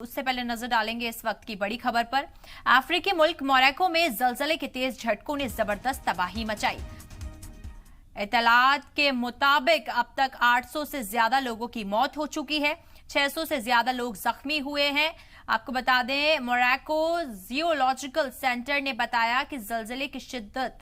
उससे पहले नजर डालेंगे इस वक्त की बड़ी खबर पर। अफ्रीकी मुल्क मोरक्को में जलजले के तेज झटकों ने जबरदस्त तबाही मचाई। इत्तलात के मुताबिक अब तक 800 से ज्यादा लोगों की मौत हो चुकी है, 600 से ज्यादा लोग जख्मी हुए हैं। आपको बता दें, मोरक्को जियोलॉजिकल सेंटर ने बताया कि जलजले की शिद्दत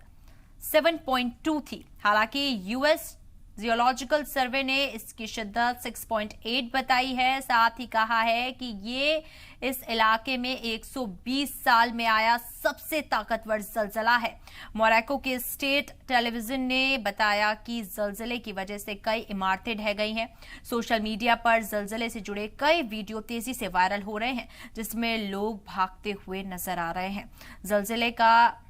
7.2 थी। हालांकि यूएस जियोलॉजिकल सर्वे ने इसकी शिद्दत 6.8 बताई है। साथ ही कहा है कि ये इस इलाके में 120 साल में आया सबसे ताकतवर जलजला है। मोरक्को के स्टेट टेलीविजन ने बताया कि जलजले की वजह से कई इमारतें ढह गई हैं। सोशल मीडिया पर जलजले से जुड़े कई वीडियो तेजी से वायरल हो रहे हैं, जिसमें लोग भागते हुए नजर आ रहे हैं। जलजले का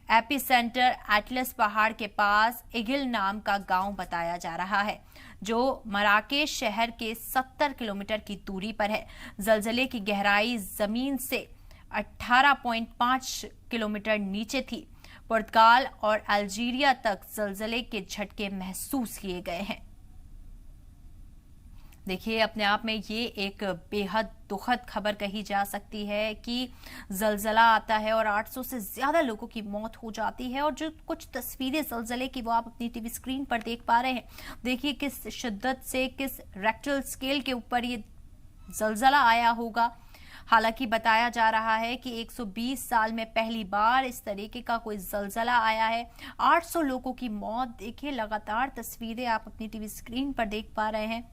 एपिसेंटर एटलस पहाड़ के पास इगिल नाम का गांव बताया जा रहा है, जो मराकेश शहर के 70 किलोमीटर की दूरी पर है। जलजले की गहराई जमीन से 18.5 किलोमीटर नीचे थी। पुर्तगाल और अल्जीरिया तक जलजले के झटके महसूस किए गए हैं। देखिए, अपने आप में ये एक बेहद दुखद खबर कही जा सकती है कि जलजला आता है और 800 से ज्यादा लोगों की मौत हो जाती है। और जो कुछ तस्वीरें जलजले की वो आप अपनी टीवी स्क्रीन पर देख पा रहे हैं। देखिए किस शिद्दत से, किस रेक्टल स्केल के ऊपर ये जलजला आया होगा। हालांकि बताया जा रहा है कि 120 साल में पहली बार इस तरीके का कोई जलजला आया है। 800 लोगों की मौत। देखिए, लगातार तस्वीरें आप अपनी टीवी स्क्रीन पर देख पा रहे हैं।